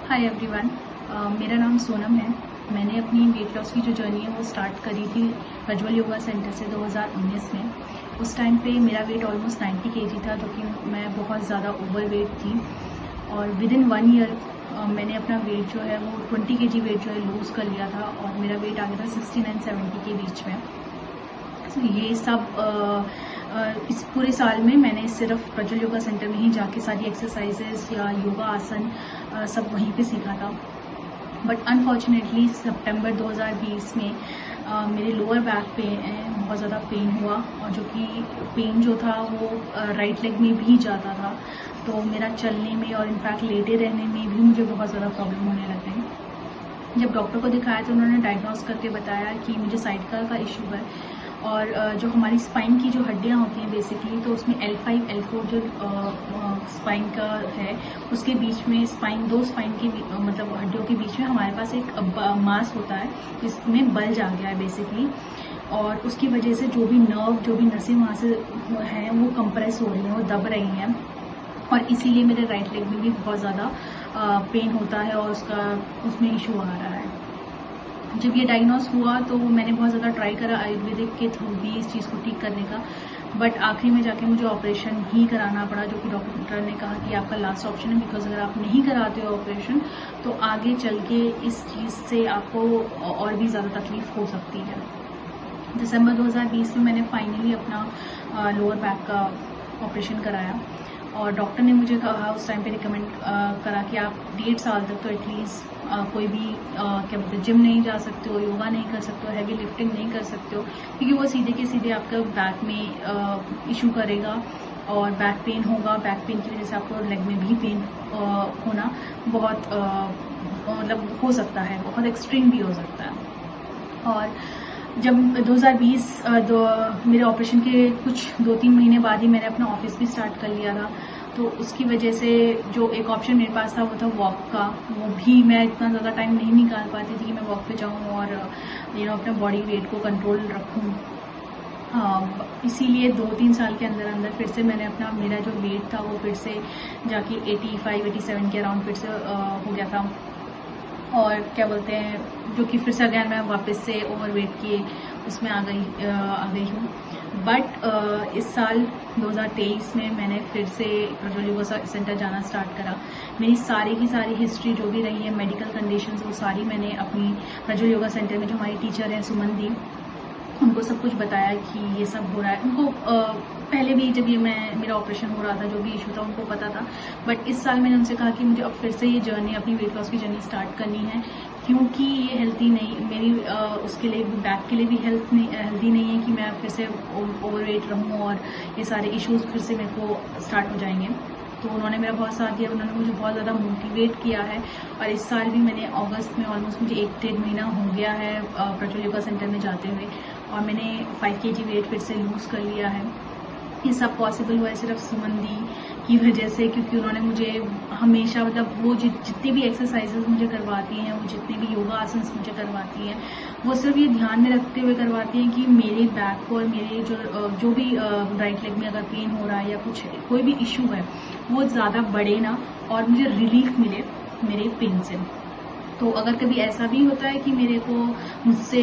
Hi everyone, मेरा नाम सोनम है। मैंने अपनी वेट लॉस की जो जर्नी है वो स्टार्ट करी थी प्रज्वल योगा सेंटर से 2019 में। उस टाइम पे मेरा वेट ऑलमोस्ट 90 kg था, जो कि मैं बहुत ज़्यादा ओवर वेट थी। और विद इन 1 ईयर मैंने अपना वेट जो है वो 20 kg वेट जो है लूज़ कर लिया था और मेरा वेट आ गया था 69-70 के बीच में। तो ये सब इस पूरे साल में मैंने सिर्फ प्रज्वल योगा सेंटर में ही जाके सारी एक्सरसाइजेस या योगा आसन सब वहीं पे सीखा था। बट अनफॉर्चुनेटली सितंबर 2020 में मेरे लोअर बैक पे बहुत ज़्यादा पेन हुआ, और जो कि पेन जो था वो राइट लेग में भी जाता था। तो मेरा चलने में और इनफैक्ट लेटे रहने में भी मुझे बहुत ज़्यादा प्रॉब्लम होने लग गई। जब डॉक्टर को दिखाया तो उन्होंने डायग्नोस करके बताया कि मुझे साइटिका का इशू है, और जो हमारी स्पाइन की जो हड्डियां होती हैं बेसिकली, तो उसमें L5 L4 जो स्पाइन का है उसके बीच में दो स्पाइन के मतलब हड्डियों के बीच में हमारे पास एक मांस होता है जिसमें बल्ज आ गया है बेसिकली। और उसकी वजह से जो भी नर्व, जो भी नसें वहाँ से हैं वो कंप्रेस हो रही हैं, वो दब रही हैं, और इसीलिए मेरे राइट लेग में भी बहुत ज़्यादा पेन होता है और उसमें इशू आ रहा है। जब ये डायग्नोस हुआ तो मैंने बहुत ज़्यादा ट्राई करा आयुर्वेदिक के थ्रू भी इस चीज़ को ठीक करने का, बट आखिरी में जाके मुझे ऑपरेशन ही कराना पड़ा, जो कि डॉक्टर ने कहा कि आपका लास्ट ऑप्शन है, बिकॉज अगर आप नहीं कराते हो ऑपरेशन तो आगे चल के इस चीज़ से आपको और भी ज़्यादा तकलीफ हो सकती है। दिसंबर 2020 में मैंने फाइनली अपना लोअर बैक का ऑपरेशन कराया, और डॉक्टर ने मुझे कहा उस टाइम पे रिकमेंड करा कि आप 1.5 साल तक तो एटलीस्ट कोई भी क्या बोलते हैं जिम नहीं जा सकते हो, योगा नहीं कर सकते हो, हैवी लिफ्टिंग नहीं कर सकते हो, क्योंकि वो सीधे के सीधे आपका बैक में इशू करेगा और बैक पेन होगा। बैक पेन की वजह से आपको लेग में भी पेन होना बहुत मतलब हो सकता है, बहुत एक्सट्रीम भी हो सकता है। और जब 2020 मेरे ऑपरेशन के कुछ 2-3 महीने बाद ही मैंने अपना ऑफिस भी स्टार्ट कर लिया था, तो उसकी वजह से जो एक ऑप्शन मेरे पास था वो था वॉक का। वो भी मैं इतना ज़्यादा टाइम नहीं निकाल पाती थी कि मैं वॉक पे जाऊँ और अपने बॉडी वेट को कंट्रोल रखूँ। इसीलिए 2-3 साल के अंदर अंदर फिर से मैंने अपना मेरा जो वेट था वो फिर से जाके 85-87 के अराउंड फिर से हो गया था, और क्या बोलते हैं जो कि फिर से अगैन मैं वापस से ओवरवेट के उसमें आ गई हूँ। बट इस साल 2023 में मैंने फिर से प्रज्वल योगा सेंटर जाना स्टार्ट करा। मेरी सारी की सारी हिस्ट्री जो भी रही है, मेडिकल कंडीशंस, वो सारी मैंने अपनी प्रज्वल योगा सेंटर में जो हमारी टीचर हैं सुमन दी, उनको सब कुछ बताया कि ये सब हो रहा है। उनको पहले भी जब मेरा ऑपरेशन हो रहा था, जो भी इशू था उनको पता था, बट इस साल मैंने उनसे कहा कि मुझे अब फिर से ये जर्नी, अपनी वेट लॉस की जर्नी स्टार्ट करनी है, क्योंकि ये हेल्थी नहीं, मेरी उसके लिए भी, बैक के लिए भी हेल्थी नहीं है कि मैं फिर से ओवरवेट रहूँ और ये सारे इश्यूज फिर से मेरे को स्टार्ट हो जाएंगे। तो उन्होंने मेरा बहुत साथ दिया, उन्होंने मुझे बहुत ज़्यादा मोटिवेट किया है। और इस साल भी मैंने अगस्त में ऑलमोस्ट मुझे 1-1.5 महीना हो गया है प्रज्वल योगा सेंटर में जाते हुए, और मैंने 5 kg वेट फिर से लूज़ कर लिया है। ये सब पॉसिबल हुआ है सिर्फ सुमन दी की वजह से, क्योंकि उन्होंने मुझे हमेशा मतलब वो जितनी भी एक्सरसाइजेज मुझे करवाती हैं, वो जितने भी योगा आसन मुझे करवाती हैं, वो सिर्फ ये ध्यान में रखते हुए करवाती हैं कि मेरे बैक को और मेरे जो भी राइट लेग में अगर पेन हो रहा है या कोई भी इशू है वो ज़्यादा बढ़े ना, और मुझे रिलीफ मिले मेरे पेन से। तो अगर कभी ऐसा भी होता है कि मुझसे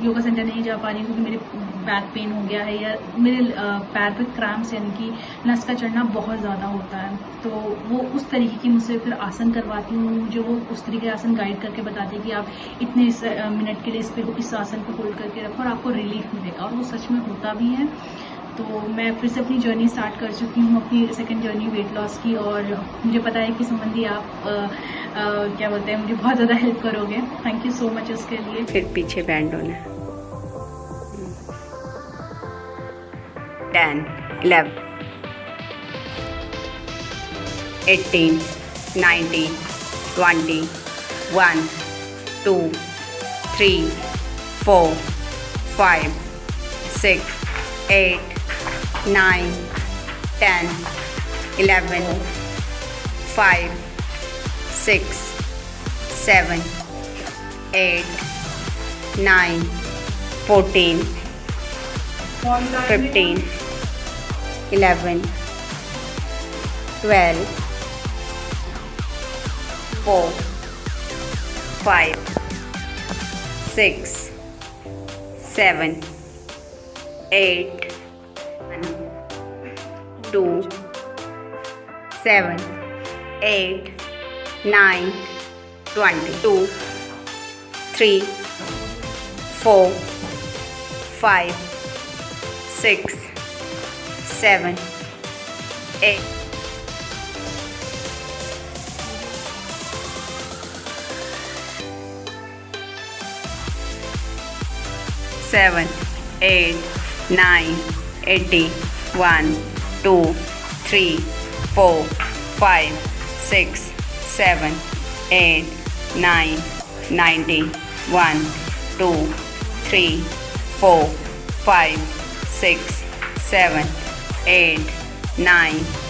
योगा सेंटर नहीं जा पा रही हूँ क्योंकि मेरे बैक पेन हो गया है, या मेरे पैर पे क्रैम्प्स यानी कि नस का चढ़ना बहुत ज़्यादा होता है, तो वो उस तरीके की मुझसे फिर आसन करवाती हूँ। मुझे वो उस तरीके आसन गाइड करके बताती है कि आप इतने मिनट के लिए इस आसन को होल्ड करके रखो और आपको रिलीफ मिलेगा, और वो सच में होता भी है। तो मैं फिर से अपनी जर्नी स्टार्ट कर चुकी हूँ, अपनी सेकंड जर्नी वेट लॉस की, और मुझे पता है कि संबंधी आप क्या बोलते हैं मुझे बहुत ज़्यादा हेल्प करोगे। थैंक यू सो मच उसके लिए। फिर पीछे बैंड होना है। 10, 11, 18, 19, 20, 1, 2, 3, 4, 5, 6, 8, 9, 10, 11, 5, 6, 7, 8, 9, 14, 15, 11, 12, 4 5 6 7 8 2 7 8 9 20 2 3 4 5 6 7 8 7 8 9 80 1 2 3 4 5 6 7 8 9 90 1 2 3 4 5 6 7 8 9